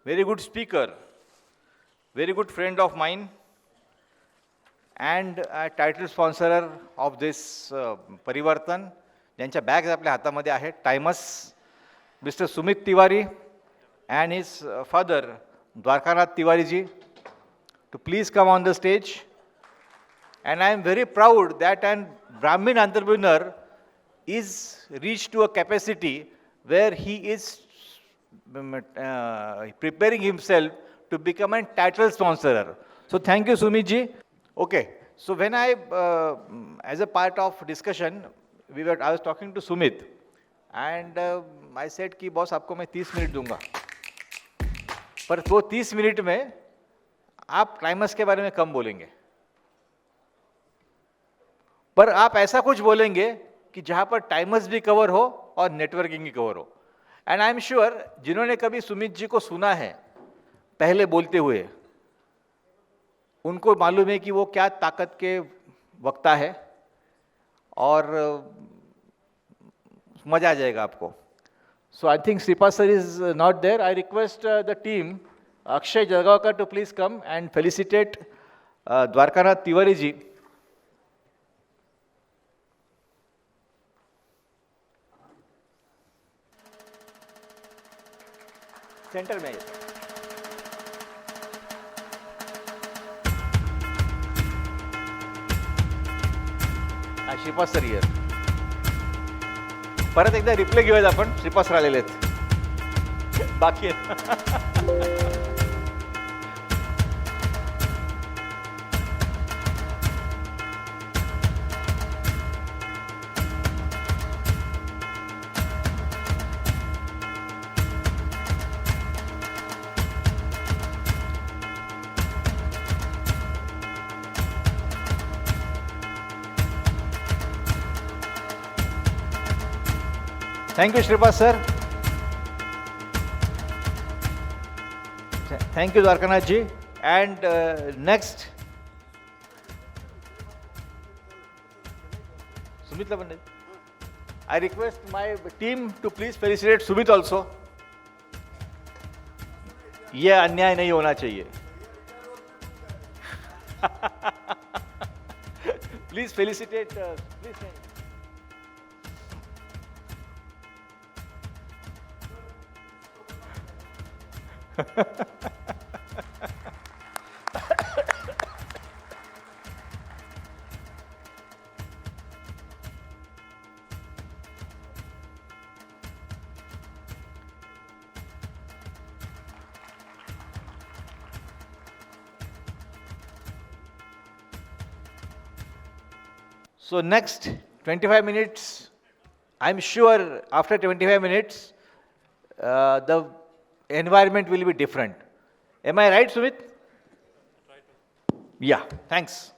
very good speaker, very good friend of mine, and a title sponsor of this Parivartan, ज्यांच्या bags आपल्या हातामध्ये आहेत, Timus, Mr. Sumit Tiwari, and his father, Dwarkanath Tiwari ji, to please come on the stage. And I am very proud that an Brahmin entrepreneur is reached to a capacity where he is preparing himself to become a title sponsor. So thank you, Sumit ji. Okay, so when I, as a part of discussion, I was talking to Sumit, and I said कि boss आपको मैं 30 minute दूंगा, पर वो 30 minute में आप times के बारे में कम बोलेंगे, पर आप ऐसा कुछ बोलेंगे कि जहां पर टाइमस भी कवर हो और नेटवर्किंग भी कवर हो. एंड आई एम श्योर जिन्होंने कभी सुमित जी को सुना है पहले बोलते हुए, उनको मालूम है कि वो क्या ताकत के वक्ता है, और मजा आ जाएगा आपको. So I think Shripad sir is not there. I request the team Akshay Jalgaonkar to please come and felicitate Dwarkanath Tiwari ji. Centre में आइए. श्रीपाद सर ये परत एकदा रिप्ले घेऊयात आपण. श्रीपाद सर आलेले आहेत, बाकी आहेत. Thank you, Shripad sir. Thank you, Dwarkanath ji. And next, Sumit Lavande. I request my team to please felicitate Sumit also. ये अन्याय नहीं होना चाहिए. Please felicitate. Please. So next 25 minutes, I'm sure after 25 minutes, the environment will be different. Am I right, Sumit? Yeah, thanks.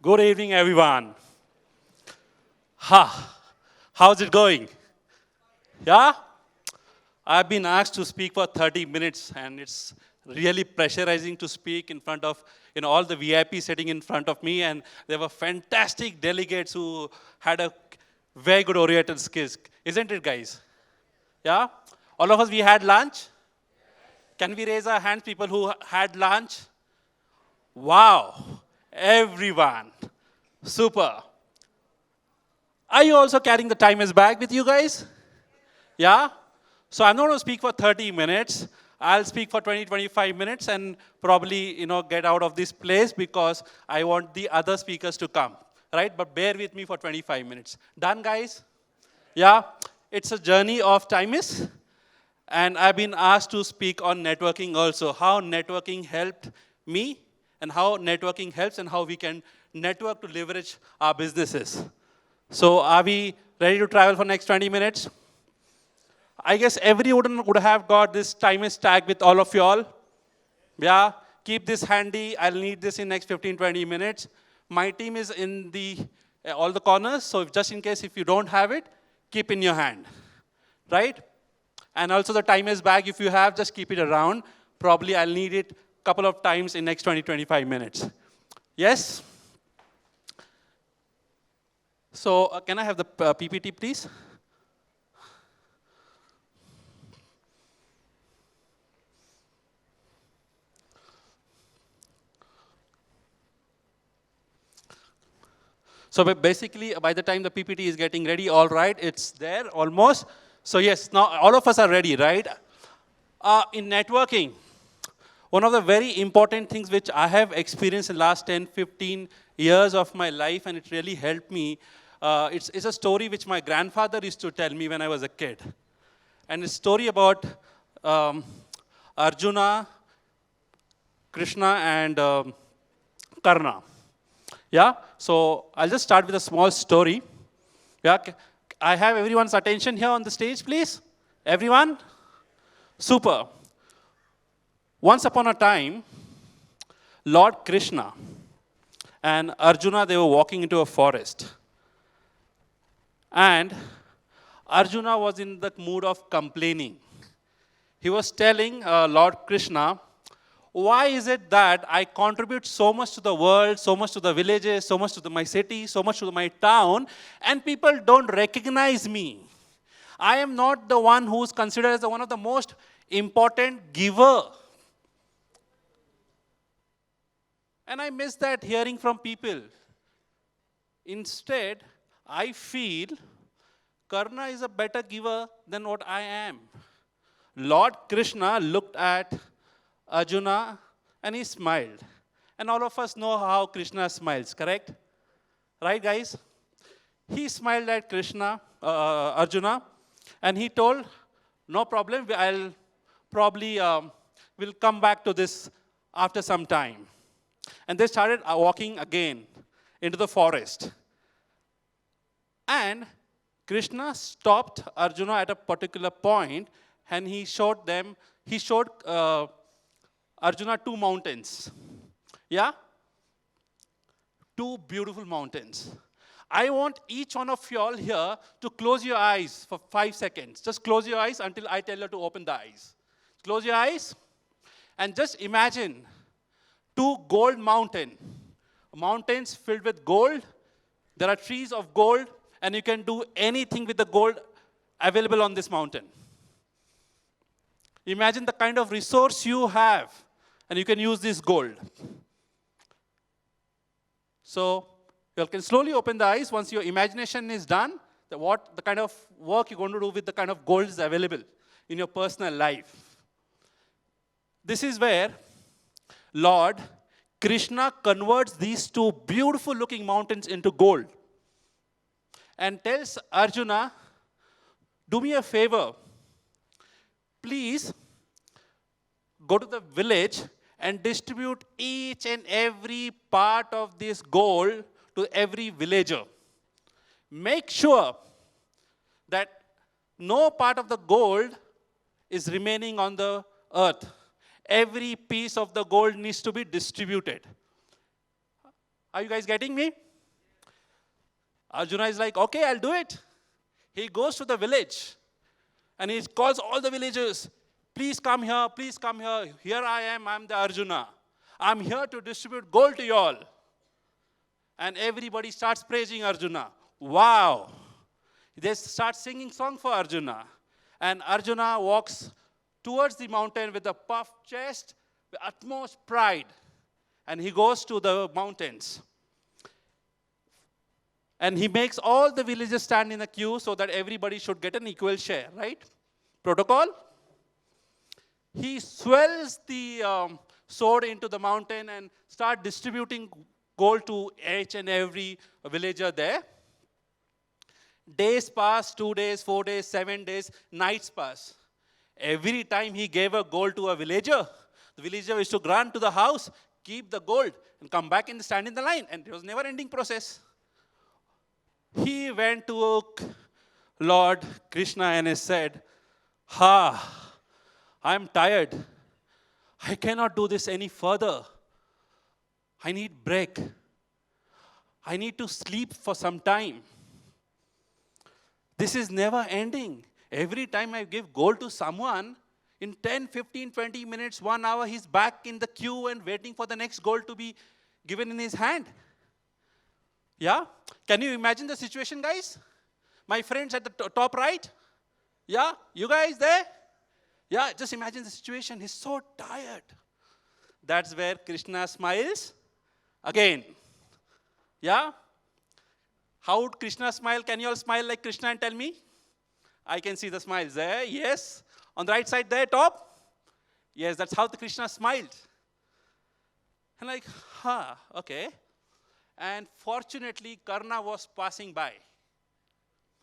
Good evening, everyone. How's it going? Yeah? I've been asked to speak for 30 minutes, and it's really pressurizing to speak in front of all the VIP sitting in front of me, and there were fantastic delegates who had a very good oriental skills. Isn't it, guys? Yeah? All of us, we had lunch? Can we raise our hands, people who had lunch? Wow. Everyone. Super. Are you also carrying the Timus bag with you guys? Yeah? So I'm not going to speak for 30 minutes. I'll speak for 20-25 minutes and probably, get out of this place because I want the other speakers to come, right? But bear with me for 25 minutes. Done, guys? Yeah? It's a journey of Timus. And I've been asked to speak on networking also, how networking helped me and how networking helps and how we can network to leverage our businesses. So are we ready to travel for next 20 minutes? I guess everyone would have got this Timus tag with all of you all. Yeah, keep this handy. I'll need this in next 15-20 minutes. My team is in all the corners, so just in case if you don't have it, keep in your hand. right? And also the Timus bag, if you have, just keep it around. Probably I'll need it a couple of times in next 20, 25 minutes. Yes? So can I have the PPT, please? So basically, by the time the PPT is getting ready, all right, it's there almost. So yes, now all of us are ready, right? In networking, one of the very important things which I have experienced in the last 10, 15 years of my life, and it really helped me, it's a story which my grandfather used to tell me when I was a kid. And it's a story about Arjuna, Krishna, and Karna. Yeah, so I'll just start with a small story. Yeah, I have everyone's attention here on the stage, please. Everyone? Super. Once upon a time, Lord Krishna and Arjuna, they were walking into a forest. And Arjuna was in the mood of complaining. He was telling Lord Krishna, why is it that I contribute so much to the world, so much to the villages, so much to my city, so much to my town, and people don't recognize me? I am not the one who's considered as one of the most important giver. And I miss that hearing from people. Instead, I feel Karna is a better giver than what I am. Lord Krishna looked at Arjuna and he smiled. And all of us know how Krishna smiles, correct? Right, guys? He smiled at Arjuna, and he told, no problem, I'll probably will come back to this after some time. And they started walking again into the forest. And Krishna stopped Arjuna at a particular point, and he showed Arjuna two mountains. Yeah? Two beautiful mountains. I want each one of you all here to close your eyes for 5 seconds. Just close your eyes until I tell you to open the eyes. Close your eyes and just imagine two gold mountains filled with gold. There are trees of gold, and you can do anything with the gold available on this mountain. Imagine the kind of resource you have, and you can use this gold. So you can slowly open the eyes once your imagination is done, the kind of work you're going to do with the kind of gold is available in your personal life. This is where Lord Krishna converts these two beautiful looking mountains into gold and tells Arjuna, do me a favor. Please go to the village and distribute each and every part of this gold to every villager. Make sure that no part of the gold is remaining on the earth. Every piece of the gold needs to be distributed. Are you guys getting me? Arjuna is like, okay, I'll do it. He goes to the village and he calls all the villagers, please come here, please come here. Here I am, I'm the Arjuna. I'm here to distribute gold to you all. And everybody starts praising Arjuna. Wow. They start singing song for Arjuna. And Arjuna walks towards the mountain with a puffed chest, with utmost pride. And he goes to the mountains. And he makes all the villagers stand in a queue so that everybody should get an equal share, right? Protocol. He swells the sword into the mountain and start distributing gold to each and every villager there. Days pass, 2 days, 4 days, 7 days, nights pass. Every time he gave a gold to a villager, the villager used to run to the house, keep the gold, and come back and stand in the line. And it was a never-ending process. He went to Lord Krishna and he said, I'm tired. I cannot do this any further. I need break. I need to sleep for some time. This is never ending. Every time I give gold to someone, in 10, 15, 20 minutes, 1 hour, he's back in the queue and waiting for the next gold to be given in his hand. Yeah? Can you imagine the situation, guys? My friends at the top right? Yeah? You guys there? Yeah, just imagine the situation. He's so tired. That's where Krishna smiles again. Yeah? How would Krishna smile? Can you all smile like Krishna and tell me? I can see the smiles there. Yes. On the right side there, top? Yes, that's how the Krishna smiled. And like, okay. And fortunately, Karna was passing by.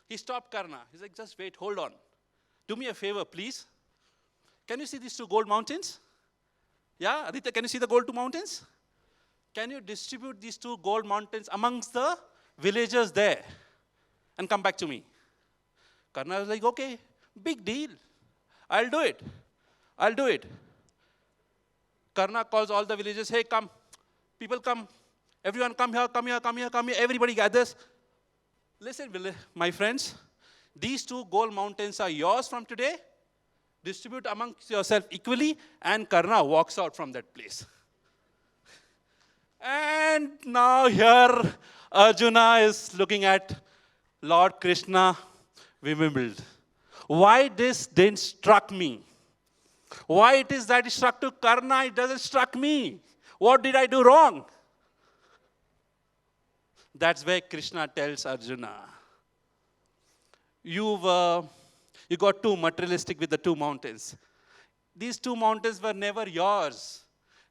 He stopped Karna. He's like, just wait, hold on. Do me a favor, please. Can you see these two gold mountains? Yeah, Aditya, can you see the gold two mountains? Can you distribute these two gold mountains amongst the villagers there and come back to me? Karna was like, okay, big deal. I'll do it. I'll do it. Karna calls all the villagers, hey, come. People come. Everyone come here, come here, come here, come here. Everybody gathers. Listen, my friends, these two gold mountains are yours from today. Distribute amongst yourself equally, and Karna walks out from that place. And now here, Arjuna is looking at Lord Krishna bewildered. Why this didn't struck me? Why it is that it struck to Karna, it doesn't struck me? What did I do wrong? That's where Krishna tells Arjuna, you got too materialistic with the two mountains. These two mountains were never yours.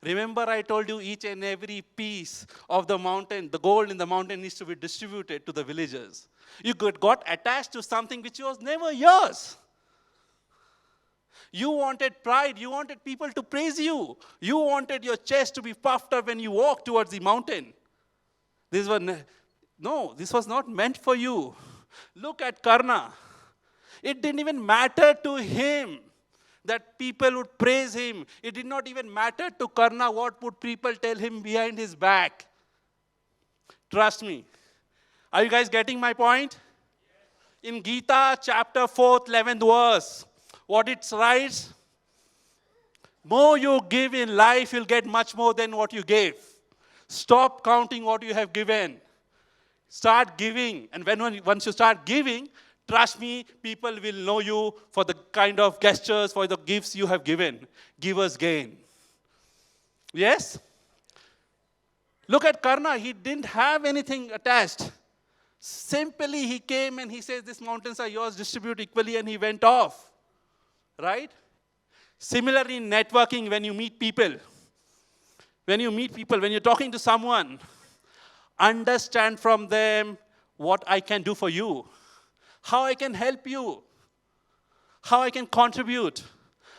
Remember, I told you each and every piece of the mountain, the gold in the mountain needs to be distributed to the villagers. You got attached to something which was never yours. You wanted pride. You wanted people to praise you. You wanted your chest to be puffed up when you walked towards the mountain. This was not meant for you. Look at Karna. It didn't even matter to him that people would praise him. It did not even matter to Karna what would people tell him behind his back. Trust me. Are you guys getting my point? In Gita, chapter 4, 11th verse, what it writes, more you give in life, you'll get much more than what you gave. Stop counting what you have given. Start giving. And once you start giving, trust me, people will know you for the kind of gestures, for the gifts you have given. Givers gain. Yes? Look at Karna. He didn't have anything attached. Simply he came and he says, these mountains are yours, distribute equally, and he went off. Right? Similarly, in networking, when you meet people, when you're talking to someone, understand from them what I can do for you, how I can help you, how I can contribute,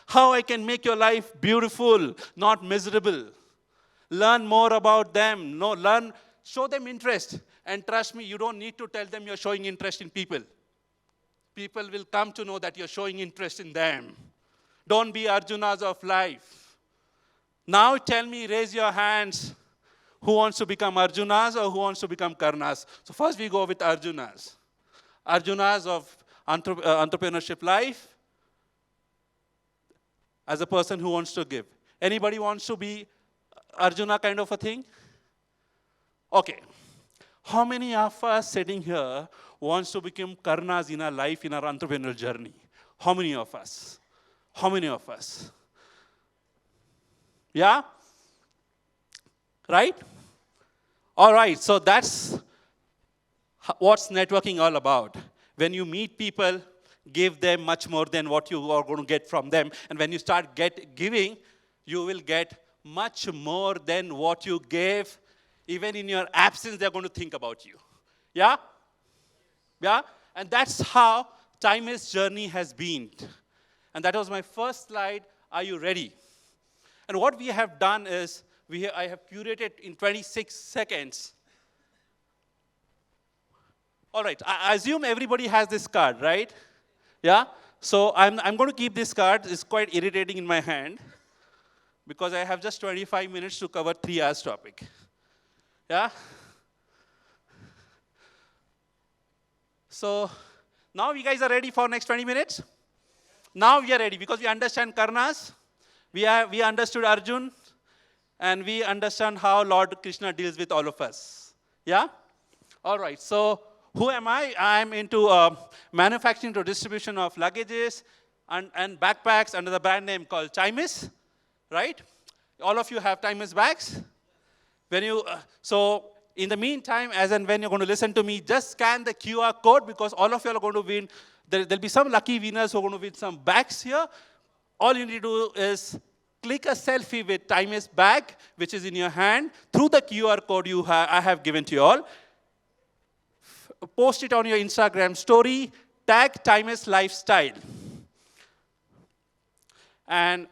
how I can make your life beautiful, not miserable. Learn more about them. Show them interest. And trust me, you don't need to tell them you're showing interest in people. People will come to know that you're showing interest in them. Don't be Arjunas of life. Now tell me, raise your hands. Who wants to become Arjunas or who wants to become Karnas? So first we go with Arjunas. Arjunas of entrepreneurship life as a person who wants to give. Anybody wants to be Arjuna kind of a thing? Okay. How many of us sitting here wants to become Karnas in our life, in our entrepreneurial journey? How many of us? How many of us? Yeah? Right? All right, so that's what's networking all about. When you meet people, give them much more than what you are going to get from them. And when you start giving, you will get much more than what you gave. Even in your absence, they're going to think about you. Yeah? Yeah? And that's how Timus' journey has been. And that was my first slide. Are you ready? And what we have done is, I have curated in 26 seconds. All right, I assume everybody has this card, right? Yeah? So I'm going to keep this card. It's quite irritating in my hand because I have just 25 minutes to cover 3 hours topic. Yeah? So Now you guys are ready for next 20 minutes? Now we are ready because we understand Karnas, we understood Arjun, and we understand how Lord Krishna deals with all of us. Yeah? All right, so who am I? I'm into manufacturing to distribution of luggages and backpacks under the brand name called Timus, right? All of you have Timus bags. When you, so in the meantime, as and when you're going to listen to me, just scan the QR code because all of you are going to win. There'll be some lucky winners who are going to win some bags here. All you need to do is click a selfie with Timus bag, which is in your hand, through the QR code I have given to you all. Post it on your Instagram story, tag Timus Lifestyle. And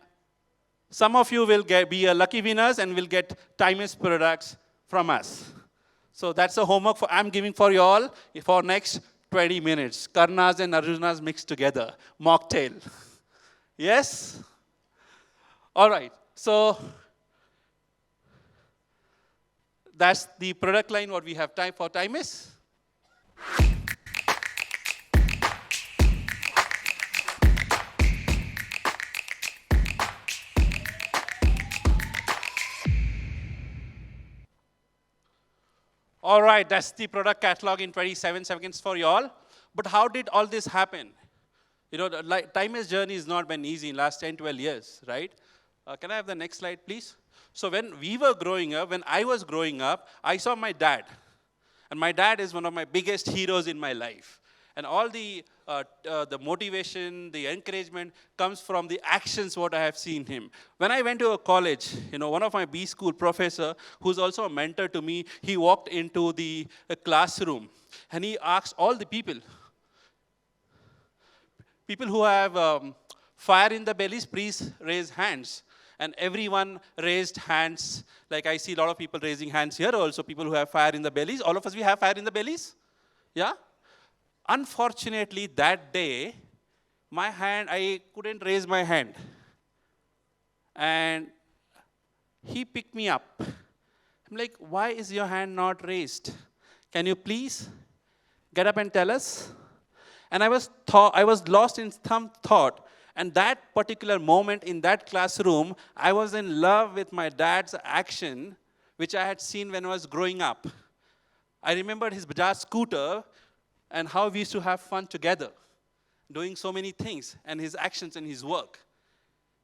some of you will be a lucky winners and will get Timus products from us. So that's the homework I'm giving for you all for next 20 minutes. Karnas and Arjunas mixed together. Mocktail. Yes? All right. So that's the product line what we have time for Timus. All right, that's the product catalog in 27 seconds for you all. But how did all this happen? You know, the Timus journey has not been easy in the last 10, 12 years, right? Can I have the next slide, please? So when we were growing up, when I was growing up, I saw my dad. And my dad is one of my biggest heroes in my life. And all the motivation, the encouragement comes from the actions what I have seen him. When I went to a college, you know, one of my B school professor, who's also a mentor to me, he walked into the classroom and he asked all the people who have fire in the bellies, please raise hands. And everyone raised hands. Like I see a lot of people raising hands here also, people who have fire in the bellies. All of us, we have fire in the bellies? Yeah? Unfortunately, that day, I couldn't raise my hand. And he picked me up. I'm like, why is your hand not raised? Can you please get up and tell us? And I was lost in some thought. And that particular moment in that classroom, I was in love with my dad's action, which I had seen when I was growing up. I remembered his Bajaj scooter and how we used to have fun together, doing so many things, and his actions and his work.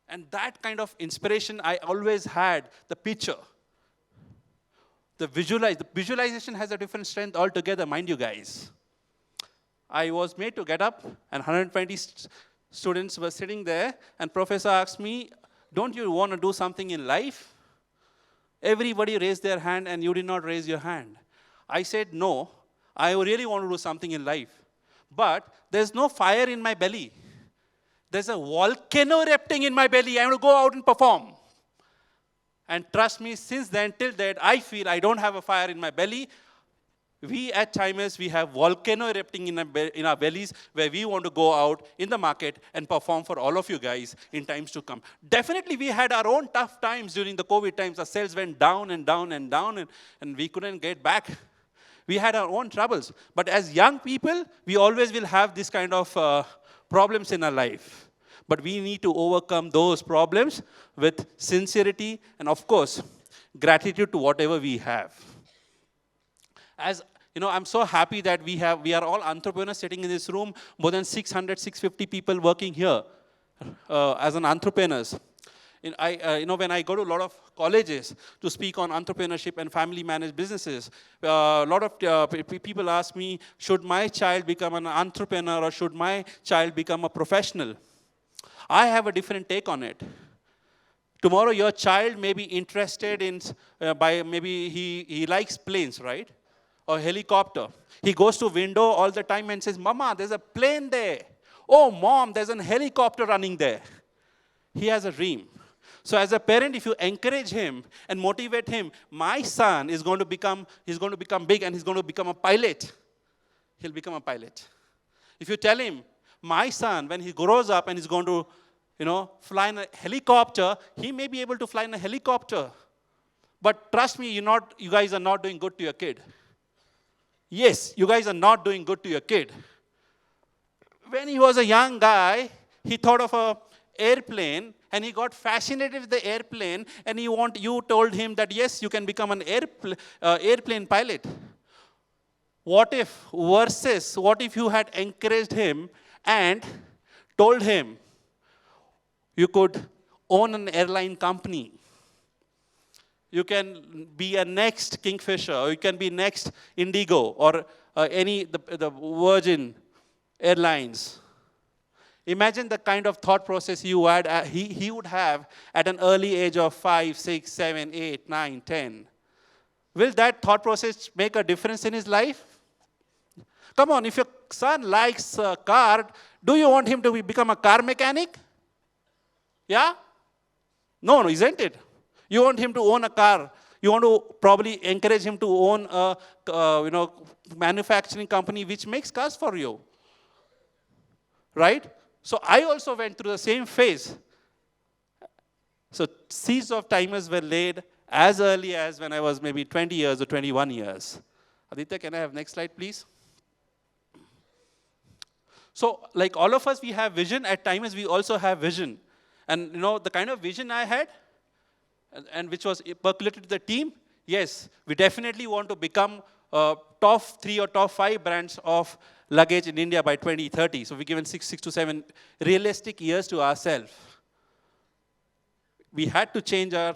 And that kind of inspiration, I always had the picture. The visualization has a different strength altogether, mind you guys. I was made to get up, and 120 students were sitting there, and professor asked me, don't you want to do something in life? Everybody raised their hand, and you did not raise your hand. I said, no, I really want to do something in life. But there's no fire in my belly. There's a volcano erupting in my belly. I want to go out and perform. And trust me, since then till that, I feel I don't have a fire in my belly. We at Timus, we have volcano erupting in our bellies where we want to go out in the market and perform for all of you guys in times to come. Definitely, we had our own tough times during the COVID times. Our sales went down and down and down, and we couldn't get back. We had our own troubles. But as young people, we always will have this kind of problems in our life. But we need to overcome those problems with sincerity and, of course, gratitude to whatever we have. As you know, I'm so happy that we are all entrepreneurs sitting in this room, more than 600, 650 people working here as an entrepreneurs. When I go to a lot of colleges to speak on entrepreneurship and family managed businesses, a lot of people ask me, should my child become an entrepreneur or should my child become a professional? I have a different take on it. Tomorrow your child may be interested in, maybe he likes planes, right? Or helicopter. He goes to window all the time and says, Mama, there's a plane there. Oh, Mom, there's a helicopter running there. He has a dream. So as a parent, if you encourage him and motivate him, my son is going to become big and he's going to become a pilot. He'll become a pilot. If you tell him, my son, when he grows up and he's going to, fly in a helicopter, he may be able to fly in a helicopter. But trust me, you guys are not doing good to your kid. Yes, you guys are not doing good to your kid. when he was a young guy, he thought of a airplane and he got fascinated with the airplane and you told him that yes, you can become an airplane pilot. What if you had encouraged him and told him you could own an airline company? You can be a next Kingfisher, or you can be next Indigo, or the Virgin Airlines. Imagine the kind of thought process he would have at an early age of 5, 6, 7, 8, 9, 10. Will that thought process make a difference in his life? Come on, if your son likes a car, do you want him to become a car mechanic? Yeah? No, isn't it? You want him to own a car. You want to probably encourage him to own a manufacturing company which makes cars for you. Right? So I also went through the same phase. So seeds of Timus were laid as early as when I was maybe 20 years or 21 years. Aditya, can I have next slide, please? So like all of us, we have vision. At Timus, we also have vision. And the kind of vision I had, and which was percolated to the team, yes, we definitely want to become top 3 or top 5 brands of luggage in India by 2030. So we've given 6 to 7 realistic years to ourselves. We had to change our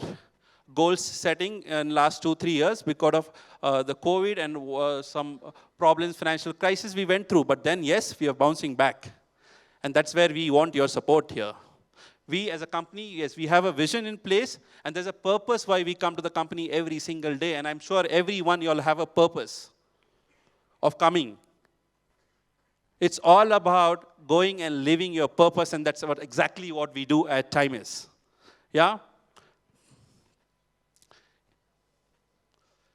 goals setting in last 2-3 years because of the COVID and some problems, financial crisis we went through. But then, yes, we are bouncing back. And that's where we want your support here. We as a company, yes, we have a vision in place, and there's a purpose why we come to the company every single day, and I'm sure everyone, you'll have a purpose of coming. It's all about going and living your purpose, and that's exactly what we do at Timus. Yeah?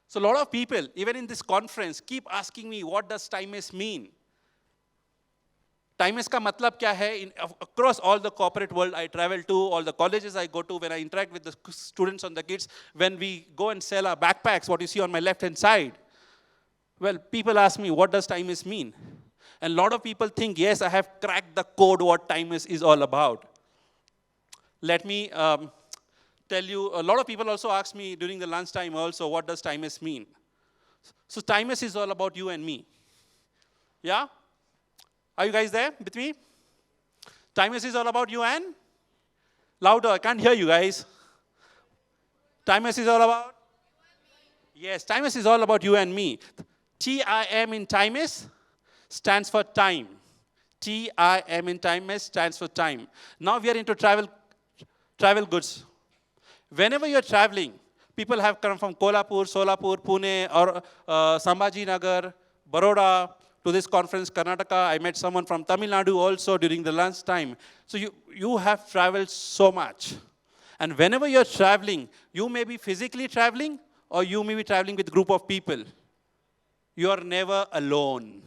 So a lot of people, even in this conference, keep asking me, what does Timus mean? Timus का मतलब क्या है? Across all the corporate world I travel to, all the colleges I go to, when I interact with the students and the kids, when we go and sell our backpacks, what you see on my left-hand side, well, people ask me, what does Timus mean? And a lot of people think, yes, I have cracked the code what Timus is all about. Let me tell you, a lot of people also ask me during the lunchtime also, what does Timus mean? So Timus is all about you and me. Yeah? Are you guys there with me? Timus is all about you and? Louder, I can't hear you guys. Timus is all about? Yes, Timus is all about you and me. T-I-M in Timus stands for time. T-I-M in Timus stands for time. Now we are into travel goods. Whenever you're traveling, people have come from Kolhapur, Solapur, Pune, or Sambhaji Nagar, Baroda, to this conference, Karnataka. I met someone from Tamil Nadu also during the lunch time. So you have traveled so much. And whenever you're traveling, you may be physically traveling or you may be traveling with a group of people. You are never alone.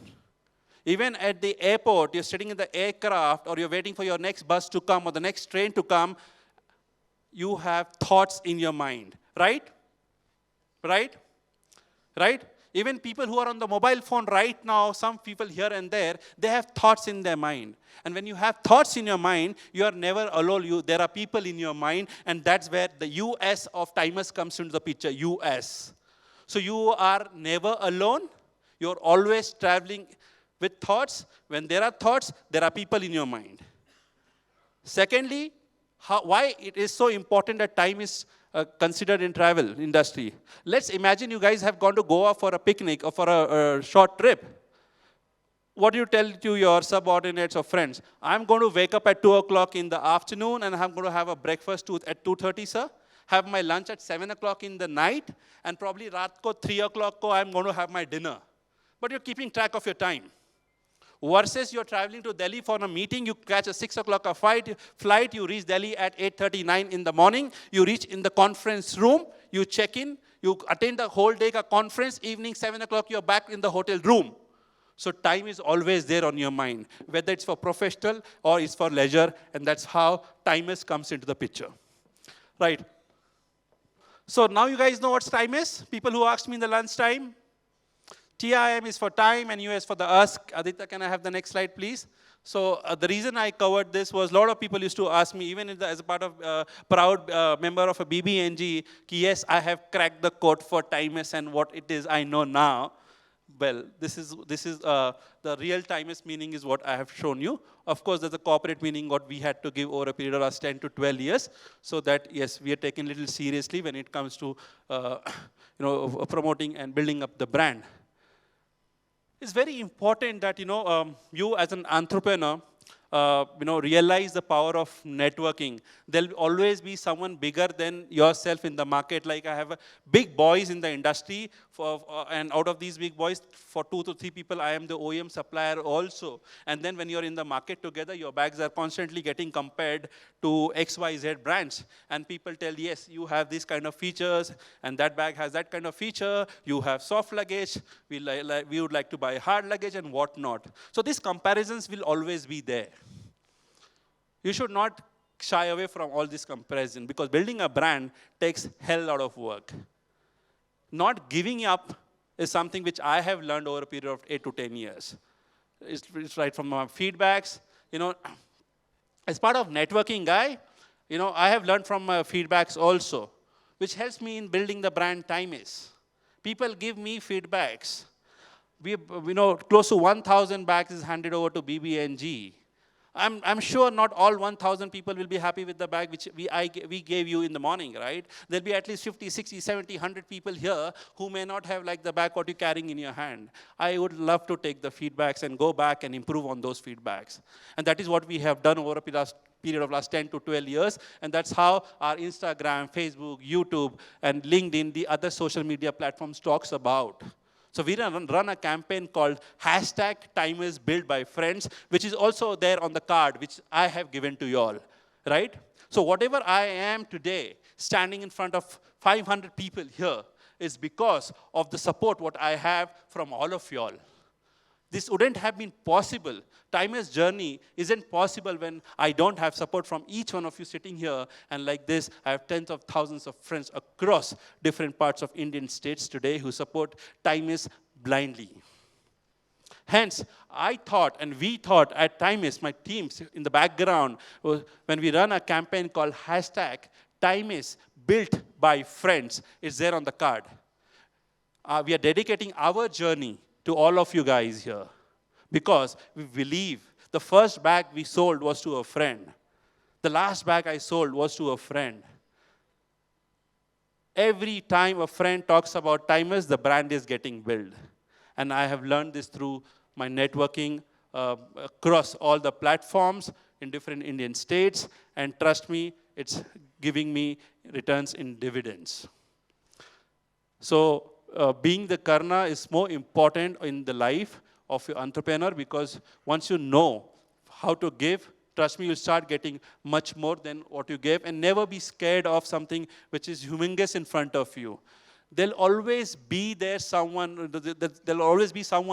Even at the airport, you're sitting in the aircraft or you're waiting for your next bus to come or the next train to come, you have thoughts in your mind, right? Right? Right? Even people who are on the mobile phone right now, some people here and there, they have thoughts in their mind. And when you have thoughts in your mind, you are never alone. There are people in your mind, and that's where the US of Timus comes into the picture, US. So you are never alone. You're always traveling with thoughts. When there are thoughts, there are people in your mind. Secondly, why it is so important that time is considered in travel industry. Let's imagine you guys have gone to Goa for a picnic or for a short trip. What do you tell to your subordinates or friends? I'm going to wake up at 2 o'clock in the afternoon and I'm going to have a breakfast at 2:30, sir. Have my lunch at 7 o'clock in the night, and probably raat ko 3 o'clock ko I'm going to have my dinner. But you're keeping track of your time. Versus you're traveling to Delhi for a meeting, you catch a 6 o'clock flight, you reach Delhi at 8:39 in the morning, you reach in the conference room, you check in, you attend the whole day ka conference, evening 7 o'clock you're back in the hotel room. So time is always there on your mind, whether it's for professional or it's for leisure, and that's how Timus comes into the picture. Right. So now you guys know what time is? People who asked me in the lunchtime. TIM is for time and US for the ask. Aditya, can I have the next slide, please? So the reason I covered this was a lot of people used to ask me, even as a part of proud member of a BBNG, yes, I have cracked the code for Timus and what it is I know now. Well, this is the real Timus meaning is what I have shown you. Of course, there's a corporate meaning what we had to give over a period of last 10 to 12 years, so that yes, we are taken a little seriously when it comes to promoting and building up the brand. It's very important that you as an entrepreneur realize the power of networking. There'll always be someone bigger than yourself in the market. Like I have big boys in the industry, and out of these big boys, for 2 to 3 people, I am the OEM supplier also. And then when you're in the market together, your bags are constantly getting compared to XYZ brands. And people tell, yes, you have this kind of features, and that bag has that kind of feature. You have soft luggage. We would like to buy hard luggage and whatnot. So these comparisons will always be there. You should not shy away from all this comparison, because building a brand takes hell lot of work. Not giving up is something which I have learned over a period of 8 to 10 years. It's right from my feedbacks. As part of networking guy, I have learned from my feedbacks also, which helps me in building the brand Timus. People give me feedbacks. Close to 1,000 bags is handed over to BBNG. I'm sure not all 1,000 people will be happy with the bag which we gave you in the morning, right? There'll be at least 50, 60, 70, 100 people here who may not have liked the bag what you're carrying in your hand. I would love to take the feedbacks and go back and improve on those feedbacks. And that is what we have done over a period of last 10 to 12 years. And that's how our Instagram, Facebook, YouTube, and LinkedIn, the other social media platforms talks about. So we run a campaign called #TimeIsBuiltByFriends, which is also there on the card, which I have given to you all, right? So whatever I am today, standing in front of 500 people here, is because of the support what I have from all of you all. This wouldn't have been possible. Timus journey isn't possible when I don't have support from each one of you sitting here. And like this, I have tens of thousands of friends across different parts of Indian states today who support Timus blindly. Hence, I thought, and we thought at Timus, my teams in the background, when we run a campaign called #TimusBuiltByFriends, it's there on the card. We are dedicating our journey to all of you guys here, because we believe the first bag we sold was to a friend. The last bag I sold was to a friend. Every time a friend talks about Timus, the brand is getting built. And I have learned this through my networking across all the platforms in different Indian states. And trust me, it's giving me returns in dividends. So being the Karna is more important in the life of your entrepreneur, because once you know how to give, trust me, you'll start getting much more than what you gave, and never be scared of something which is humongous in front of you. There'll always be someone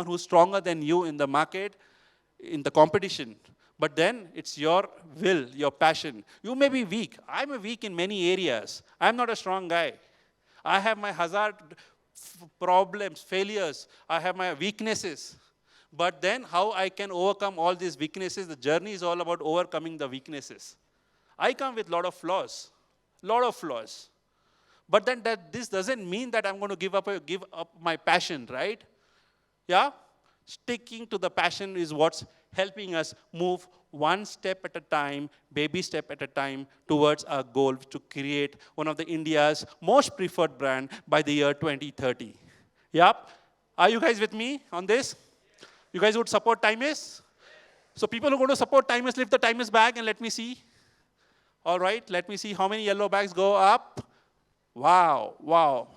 who's stronger than you in the market, in the competition. But then it's your will, your passion. You may be weak. I'm weak in many areas. I'm not a strong guy. I have my hazard problems, failures. I have my weaknesses. But then how I can overcome all these weaknesses, the journey is all about overcoming the weaknesses. I come with a lot of flaws. But then this doesn't mean that I'm going to give up my passion, right? Yeah? Sticking to the passion is what's helping us move one step at a time, baby step at a time, towards our goal to create one of the India's most preferred brand by the year 2030. Yep. Are you guys with me on this? You guys would support Timus? So people who are going to support Timus, lift the Timus bag and let me see. All right, let me see how many yellow bags go up. Wow.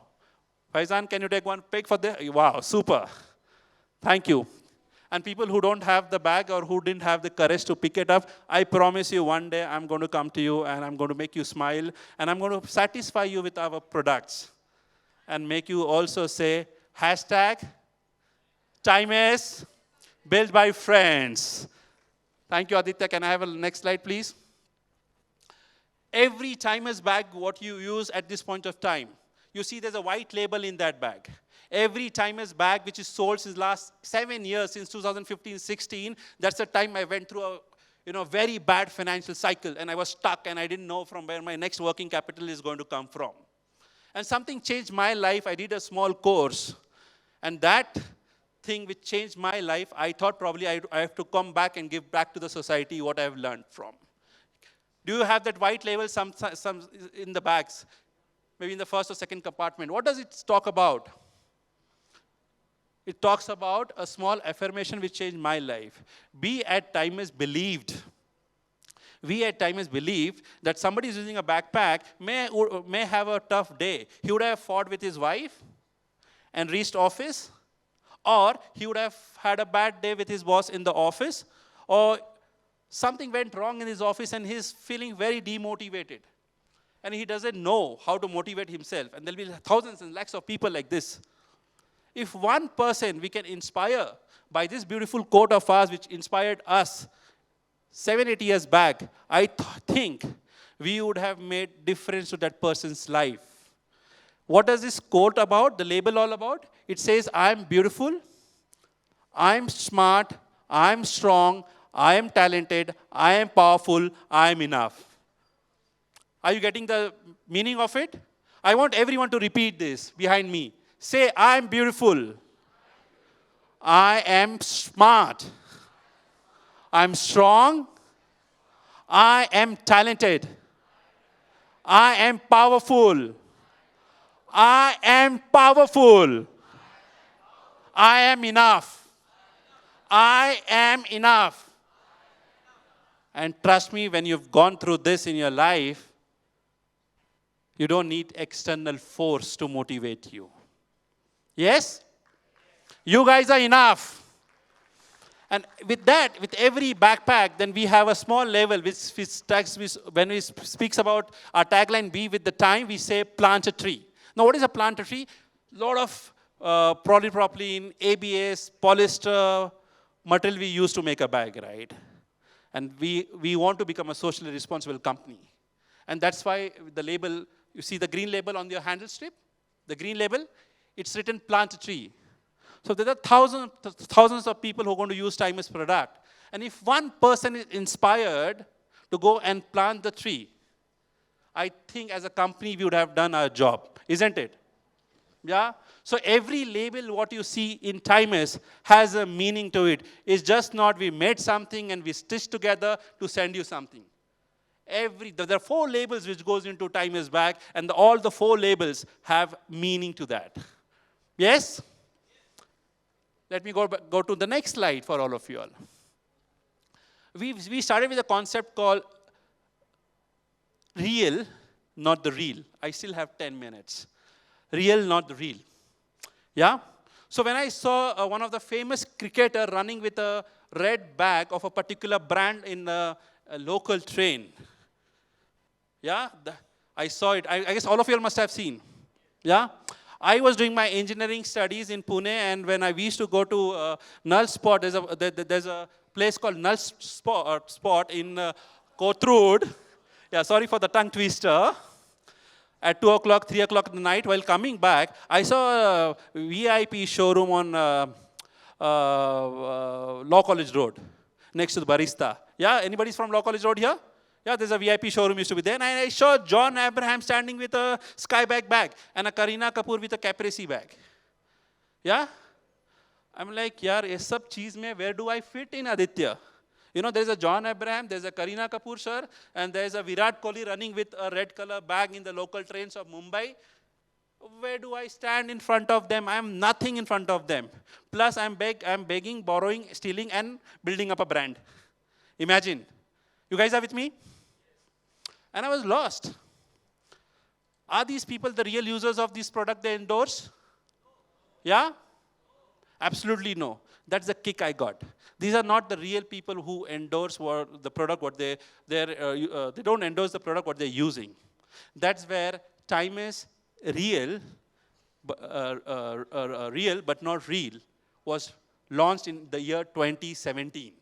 Faizan, can you take one pic for this? Wow, super. Thank you. And people who don't have the bag or who didn't have the courage to pick it up, I promise you one day I'm going to come to you and I'm going to make you smile and I'm going to satisfy you with our products and make you also say #TimusBuiltByFriends. Thank you, Aditya. Can I have a next slide, please? Every Timus bag, what you use at this point of time, you see there's a white label in that bag. Every Timus bag which is sold since last 7 years, since 2015-16, that's the time I went through a very bad financial cycle, and I was stuck, and I didn't know from where my next working capital is going to come from. And something changed my life. I did a small course, and that thing which changed my life, I thought probably I have to come back and give back to the society what I've learned from. Do you have that white label some in the bags? Maybe in the first or second compartment. What does it talk about? It talks about a small affirmation which changed my life. We at Timus believed that somebody is using a backpack may have a tough day. He would have fought with his wife and reached office, or he would have had a bad day with his boss in the office, or something went wrong in his office and he's feeling very demotivated. And he doesn't know how to motivate himself. And there'll be thousands and lakhs of people like this. If one person we can inspire by this beautiful quote of ours, which inspired us 7-8 years back, I think we would have made difference to that person's life. What does this quote about, the label all about? It says, I'm beautiful, I'm smart, I'm strong, I am talented, I am powerful, I am enough. Are you getting the meaning of it? I want everyone to repeat this behind me. Say, I'm beautiful. I am smart. I'm strong. I am talented. I am powerful. I am powerful. I am enough. I am enough. And trust me, when you've gone through this in your life, you don't need external force to motivate you. Yes? You guys are enough. And with that, with every backpack, then we have a small label which when we speaks about our tagline, be with the time, we say plant a tree. Now, what is a plant a tree? A lot of polypropylene, ABS, polyester material we use to make a bag, right? And we want to become a socially responsible company. And that's why the label, you see the green label on your handle strip? The green label, it's written plant a tree. So there are thousands of people who are going to use Timus product. And if one person is inspired to go and plant the tree, I think as a company we would have done our job, isn't it? Yeah? So every label what you see in Timus has a meaning to it. It's just not we made something and we stitched together to send you something. There are 4 labels which goes into Timus bag, and all the 4 labels have meaning to that. Yes? Let me go to the next slide for all of you all. We started with a concept called real, not the real. I still have 10 minutes. Real, not the real. Yeah? So when I saw one of the famous cricketer running with a red bag of a particular brand in a local train. Yeah? I saw it. I guess all of you all must have seen. Yeah? I was doing my engineering studies in Pune, and when we used to go to Null Spot, there's a place called Null Spot in Kothrood. Yeah, sorry for the tongue twister. At 2 o'clock, 3 o'clock in the night, while coming back, I saw a VIP showroom on Law College Road, next to the Barista. Yeah, anybody's from Law College Road here? Yeah, there's a VIP showroom used to be there. And I saw John Abraham standing with a Skyback bag and a Kareena Kapoor with a Caprese bag. Yeah? I'm like, yaar, ye sab cheez mein, where do I fit in, Aditya? You know, there's a John Abraham, there's a Kareena Kapoor, sir, and there's a Virat Kohli running with a red color bag in the local trains of Mumbai. Where do I stand in front of them? I'm nothing in front of them. Plus, I'm begging, borrowing, stealing, and building up a brand. Imagine. You guys are with me? And I was lost. Are these people the real users of this product they endorse? Yeah? Absolutely no. That's the kick I got. These are not the real people who endorse the product, they don't endorse the product what they're using. That's where Timus real but not real was launched in the year 2017.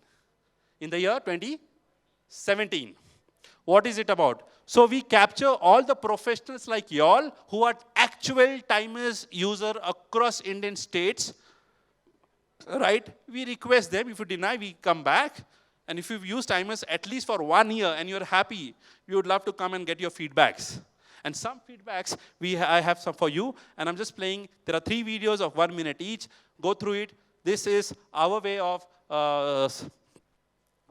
In the year 2017. What is it about? So we capture all the professionals like y'all who are actual Timus user across Indian states, right? We request them. If you deny, we come back. And if you've used Timus at least for 1 year and you're happy, we would love to come and get your feedbacks. And some feedbacks, I have some for you. And I'm just playing. There are 3 videos of 1 minute each. Go through it. This is our way of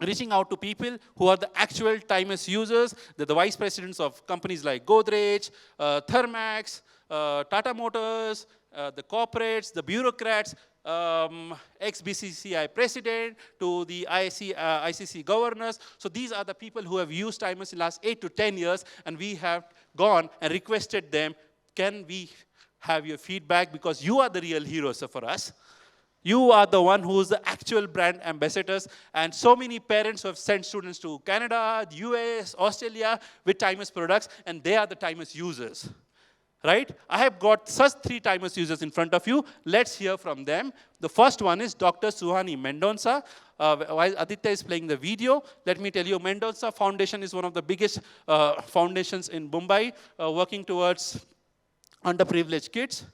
reaching out to people who are the actual Timus users. They're the vice presidents of companies like Godrej, Thermax, Tata Motors, the corporates, the bureaucrats, ex-BCCI president, to the ICC governors. So these are the people who have used Timus in the last 8 to 10 years, and we have gone and requested them, can we have your feedback, because you are the real heroes for us. You are the one who is the actual brand ambassadors, and so many parents who have sent students to Canada, the US, Australia with Timus products, and they are the Timus users. Right? I have got such 3 Timus users in front of you. Let's hear from them. The first one is Dr. Suhani Mendonca. While Aditya is playing the video, let me tell you, Mendonca Foundation is one of the biggest foundations in Mumbai, working towards underprivileged kids.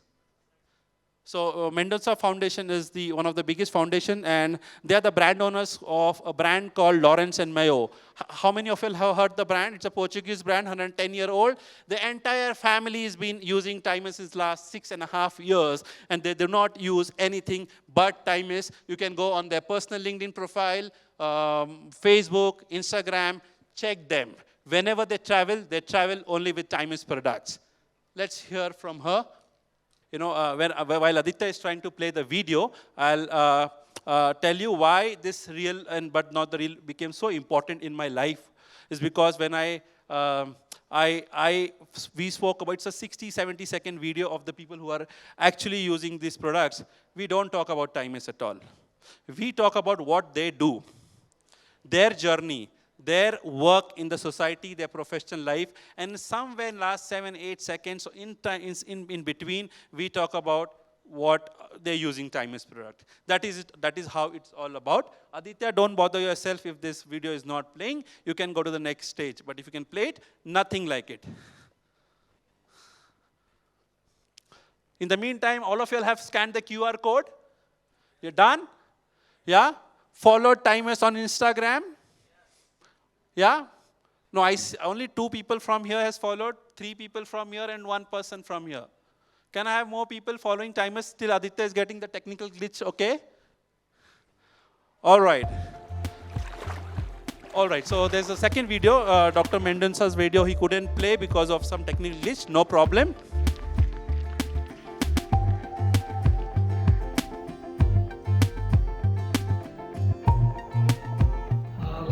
So Mendonca Foundation is one of the biggest foundation, and they are the brand owners of a brand called Lawrence and Mayo. How many of you have heard the brand? It's a Portuguese brand, 110-year-old. The entire family has been using Timus since last 6.5 years, and they do not use anything but Timus. You can go on their personal LinkedIn profile, Facebook, Instagram, check them. Whenever they travel only with Timus products. Let's hear from her. You know, while Aditya is trying to play the video, I'll tell you why this real but not the real became so important in my life. Is because when we spoke about, it's a 60, 70-second video of the people who are actually using these products. We don't talk about Timus at all. We talk about what they do, their journey, their work in the society, their professional life, and somewhere in last 7-8 seconds, so in between, we talk about what they're using Timus product. That is how it's all about. Aditya, don't bother yourself if this video is not playing. You can go to the next stage. But if you can play it, nothing like it. In the meantime, all of you have scanned the QR code. You're done? Yeah? Followed Timus on Instagram. Yeah? No, only 2 people from here has followed, 3 people from here, and 1 person from here. Can I have more people following Timus till Aditya is getting the technical glitch, okay? All right. All right, so there's a second video, Dr. Mendonca's video. He couldn't play because of some technical glitch, no problem.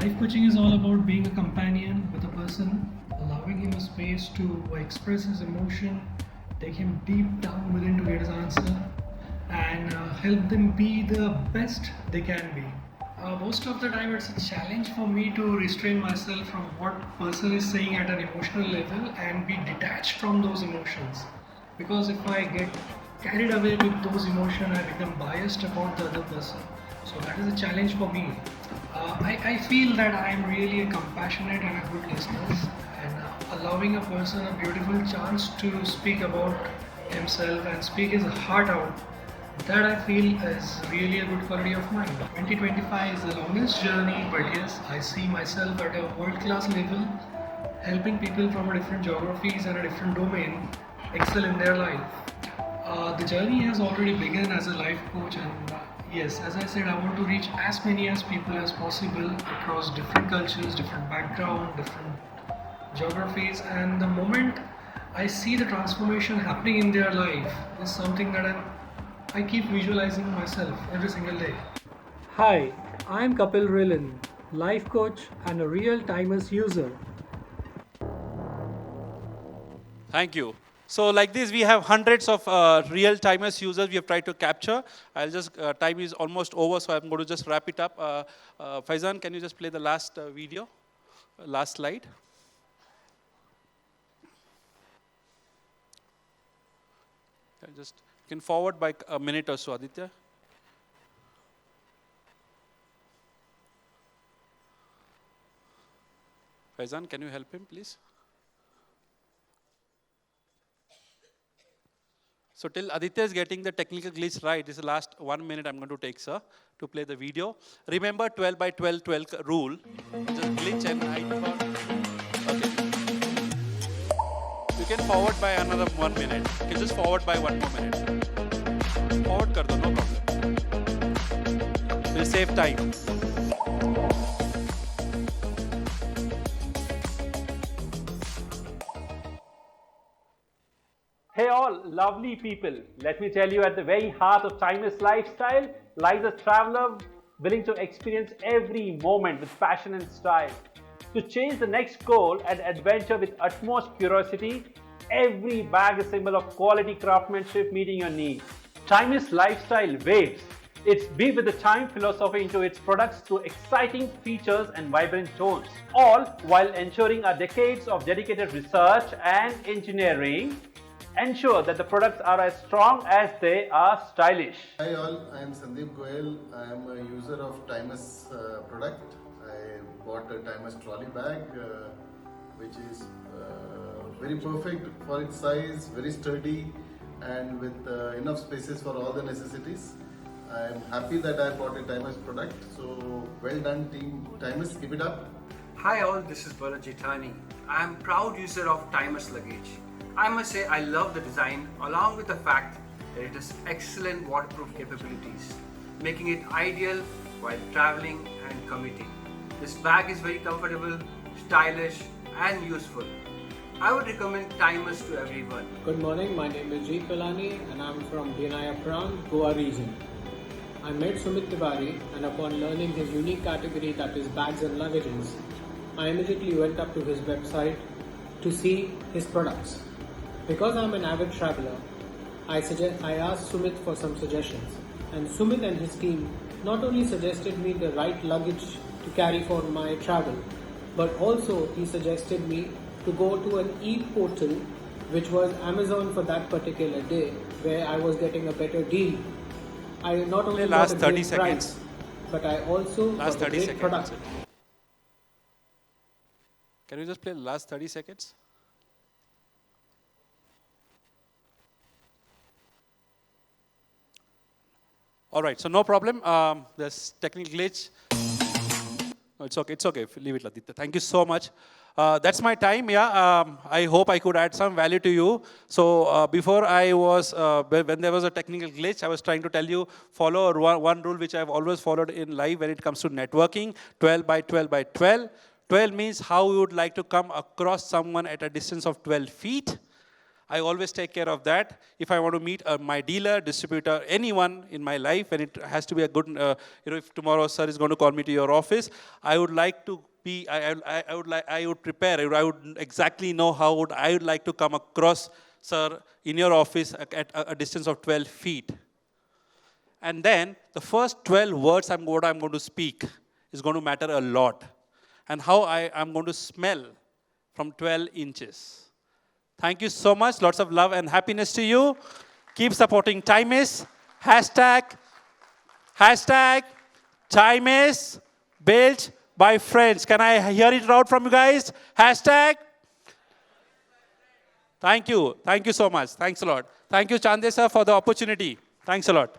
Life coaching is all about being a companion with a person, allowing him a space to express his emotion, take him deep down within to get his answer, and help them be the best they can be. Most of the time it's a challenge for me to restrain myself from what person is saying at an emotional level and be detached from those emotions. Because if I get carried away with those emotions, I become biased about the other person. So that is a challenge for me. I feel that I am really a compassionate and a good listener, and allowing a person a beautiful chance to speak about himself and speak his heart out, that I feel is really a good quality of mine. 2025 is the longest journey, but yes, I see myself at a world-class level, helping people from different geographies and a different domain excel in their life. The journey has already begun as a life coach, and yes, as I said, I want to reach as many as people as possible across different cultures, different background, different geographies, and the moment I see the transformation happening in their life is something that I keep visualizing myself every single day. Hi, I am Kapil Rilin, life coach and a real Timus user. Thank you. So like this, we have hundreds of real Timus users we have tried to capture. I'll just, time is almost over, so I'm going to just wrap it up. Faizan, can you just play the last video, last slide? Just you can forward by a minute or so, Aditya. Faizan, can you help him, please? So till Aditya is getting the technical glitch right, this is the last 1 minute I'm going to take, sir, to play the video. Remember 12 by 12, 12 rule. Just glitch and I thought, okay. You can forward by another 1 minute. You can just forward by 1 more minute. Forward kar do, no problem. We'll save time. Hey all lovely people, let me tell you, at the very heart of Timus lifestyle lies a traveler willing to experience every moment with passion and style. To chase the next goal and adventure with utmost curiosity, every bag is a symbol of quality craftsmanship meeting your needs. Timus lifestyle waves its be with the time philosophy into its products through exciting features and vibrant tones, all while ensuring our decades of dedicated research and engineering ensure that the products are as strong as they are stylish. Hi all, I am Sandeep Goyal. I am a user of Timus product. I bought a Timus trolley bag which is very perfect for its size, very sturdy and with enough spaces for all the necessities. I am happy that I bought a Timus product. So well done team Timus, keep it up. Hi all, this is Balaji Thani. I am proud user of Timus luggage. I must say I love the design along with the fact that it has excellent waterproof capabilities, making it ideal while traveling and commuting. This bag is very comfortable, stylish and useful. I would recommend Timus to everyone. Good morning, my name is Jeet Pilani and I'm from Dinayapram, Goa region. I met Sumit Tiwari and upon learning his unique category, that is bags and luggages, I immediately went up to his website to see his products. Because I'm an avid traveler, I asked Sumit for some suggestions, and Sumit and his team not only suggested me the right luggage to carry for my travel, but also he suggested me to go to an e-portal which was Amazon for that particular day, where I was getting a better deal. I not only got a great price, but I also got a great product. Can you just play the last 30 seconds? All right, so no problem. There's technical glitch. No, it's okay. Leave it, Aditya. Thank you so much. That's my time, yeah. I hope I could add some value to you. So before I was, when there was a technical glitch, I was trying to tell you, follow one rule which I've always followed in life when it comes to networking, 12 by 12 by 12. 12 means how you would like to come across someone at a distance of 12 feet. I always take care of that. If I want to meet my dealer, distributor, anyone in my life, and it has to be a good, if tomorrow sir is going to call me to your office, I would like to be, I would prepare, I would exactly know how I would like to come across sir in your office at a distance of 12 feet. And then the first 12 words I'm going to speak is going to matter a lot. And how I'm going to smell from 12 inches. Thank you so much. Lots of love and happiness to you. Keep supporting Timus. Hashtag Timus built by friends. Can I hear it out from you guys? Hashtag. Thank you. Thank you so much. Thanks a lot. Thank you, Chande sir, for the opportunity. Thanks a lot.